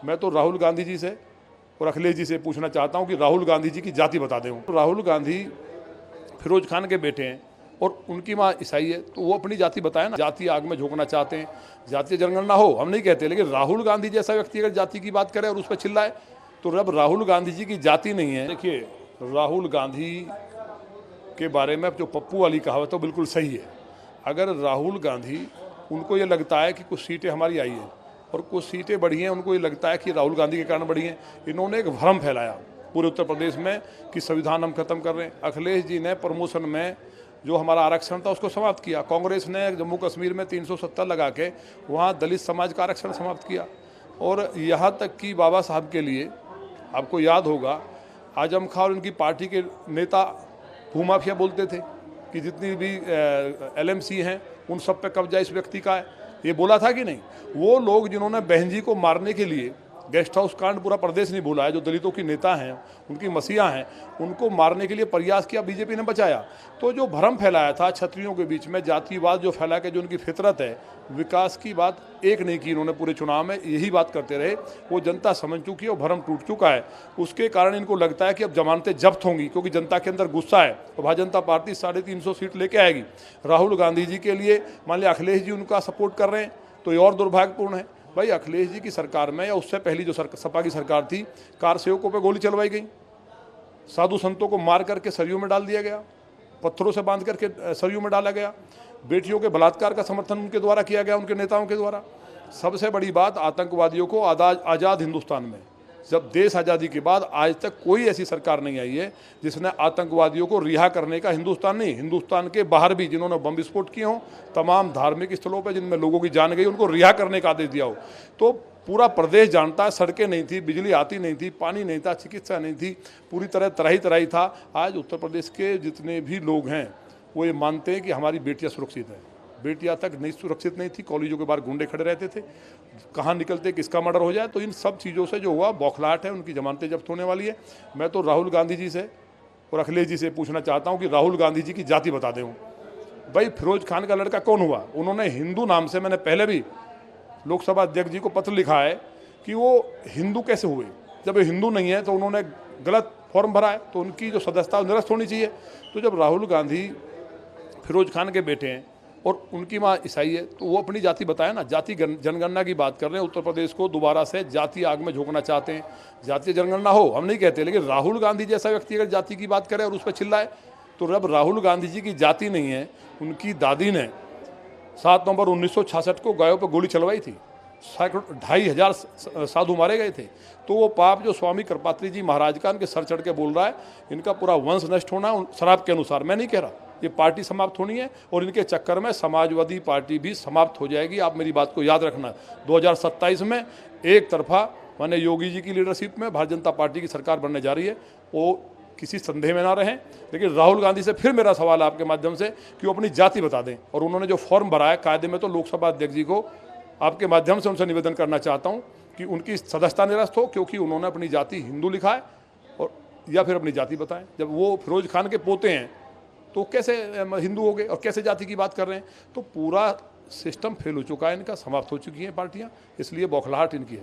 मैं तो राहुल गांधी जी से और अखिलेश जी से पूछना चाहता हूं कि राहुल गांधी जी की जाति बता दें। राहुल गांधी फिरोज खान के बेटे हैं और उनकी माँ ईसाई है, तो वो अपनी जाति बताए ना। जाति आग में झोंकना चाहते हैं, जातीय जनगणना हो हम नहीं कहते, लेकिन राहुल गांधी जैसा व्यक्ति अगर जाति की बात करे और उस पर चिल्लाए तो अब राहुल गांधी जी की जाति नहीं है। देखिए, राहुल गांधी के बारे में जो पप्पू वाली कहावत है वो बिल्कुल सही है। अगर राहुल गांधी, उनको ये लगता है कि कुछ सीटें हमारी आई हैं और कुछ सीटें बढ़ी हैं, उनको ये लगता है कि राहुल गांधी के कारण बढ़ी हैं। इन्होंने एक भ्रम फैलाया पूरे उत्तर प्रदेश में कि संविधान हम खत्म कर रहे हैं। अखिलेश जी ने प्रमोशन में जो हमारा आरक्षण था उसको समाप्त किया। कांग्रेस ने जम्मू कश्मीर में 370 लगा के वहाँ दलित समाज का आरक्षण समाप्त किया। और यहाँ तक कि बाबा साहब के लिए, आपको याद होगा, आजम खां और उनकी पार्टी के नेता भूमाफिया बोलते थे कि जितनी भी एलएमसी हैं उन सब पे कब्जा इस व्यक्ति का है। ये बोला था कि नहीं? वो लोग जिन्होंने बहन जी को मारने के लिए, गेस्ट हाउस कांड पूरा प्रदेश नहीं भूला है, जो दलितों की नेता हैं, उनकी मसीहा हैं, उनको मारने के लिए प्रयास किया, बीजेपी ने बचाया। तो जो भ्रम फैलाया था क्षत्रियों के बीच में, जातिवाद जो फैला के, जो उनकी फितरत है, विकास की बात एक नहीं की इन्होंने पूरे चुनाव में, यही बात करते रहे। वो जनता समझ चुकी है और भ्रम टूट चुका है। उसके कारण इनको लगता है कि अब जमानतें जब्त होंगी, क्योंकि जनता के अंदर गुस्सा है और भारतीय जनता पार्टी 350 सीट लेके आएगी। राहुल गांधी जी के लिए मान लिया अखिलेश जी उनका सपोर्ट कर रहे हैं तो ये और दुर्भाग्यपूर्ण है। भाई, अखिलेश जी की सरकार में या उससे पहली जो सपा की सरकार थी, कार सेवकों पे गोली चलवाई गई, साधु संतों को मार करके सरयू में डाल दिया गया, पत्थरों से बांध करके सरयू में डाला गया, बेटियों के बलात्कार का समर्थन उनके द्वारा किया गया, उनके नेताओं के द्वारा। सबसे बड़ी बात, आतंकवादियों को आज़ाद हिंदुस्तान में, जब देश आज़ादी के बाद आज तक कोई ऐसी सरकार नहीं आई है जिसने आतंकवादियों को रिहा करने का, हिंदुस्तान नहीं, हिंदुस्तान के बाहर भी जिन्होंने बम विस्फोट किए हों, तमाम धार्मिक स्थलों पर जिनमें लोगों की जान गई, उनको रिहा करने का आदेश दिया हो। तो पूरा प्रदेश जानता है, सड़कें नहीं थी, बिजली आती नहीं थी, पानी नहीं था, चिकित्सा नहीं थी, पूरी तरह तराही तराही था। आज उत्तर प्रदेश के जितने भी लोग हैं वो ये मानते हैं कि हमारी बेटियाँ सुरक्षित हैं। बेटियां तक नहीं सुरक्षित नहीं थी, कॉलेजों के बाहर गुंडे खड़े रहते थे, कहाँ निकलते किसका मर्डर हो जाए। तो इन सब चीज़ों से जो हुआ बौखलाहट है, उनकी जमानतें जब्त होने वाली है। मैं तो राहुल गांधी जी से और अखिलेश जी से पूछना चाहता हूँ कि राहुल गांधी जी की जाति बता दें। भाई, फिरोज खान का लड़का कौन हुआ? उन्होंने हिंदू नाम से, मैंने पहले भी लोकसभा अध्यक्ष जी को पत्र लिखा है कि वो हिंदू कैसे हुए। जब ये हिंदू नहीं है तो उन्होंने गलत फॉर्म भरा है, तो उनकी जो सदस्यता निरस्त होनी चाहिए। तो जब राहुल गांधी फिरोज खान के बेटे हैं और उनकी माँ ईसाई है, तो वो अपनी जाति बताए ना। जाति जनगणना की बात कर रहे हैं, उत्तर प्रदेश को दोबारा से जाति आग में झोंकना चाहते हैं। जातीय जनगणना हो हम नहीं कहते, लेकिन राहुल गांधी जैसा व्यक्ति अगर जाति की बात करे और उस पर चिल्लाए तो अब राहुल गांधी जी की जाति नहीं है। उनकी दादी ने 7 नवंबर 1966 को गायों पर गोली चलवाई थी, 2,500 साधु मारे गए थे। तो वो पाप जो स्वामी कृपात्री जी महाराज का इनके सर चढ़ के बोल रहा है, इनका पूरा वंश नष्ट होना शराब के अनुसार, मैं नहीं कह रहा, ये पार्टी समाप्त होनी है और इनके चक्कर में समाजवादी पार्टी भी समाप्त हो जाएगी। आप मेरी बात को याद रखना। 2027 में एक तरफा माने योगी जी की लीडरशिप में भारतीय जनता पार्टी की सरकार बनने जा रही है, वो किसी संदेह में ना रहें। लेकिन राहुल गांधी से फिर मेरा सवाल आपके माध्यम से कि वो अपनी जाति बता दें। और उन्होंने जो फॉर्म भरा है कायदे में, तो लोकसभा अध्यक्ष जी को आपके माध्यम से उनसे निवेदन करना चाहता हूं कि उनकी सदस्यता निरस्त हो, क्योंकि उन्होंने अपनी जाति हिंदू लिखा है, और या फिर अपनी जाति बताएं। जब वो फिरोज खान के पोते हैं तो कैसे हिंदू हो गए और कैसे जाति की बात कर रहे हैं? तो पूरा सिस्टम फेल हो चुका है इनका, समाप्त हो चुकी हैं पार्टियां, इसलिए बौखलाहट इनकी है।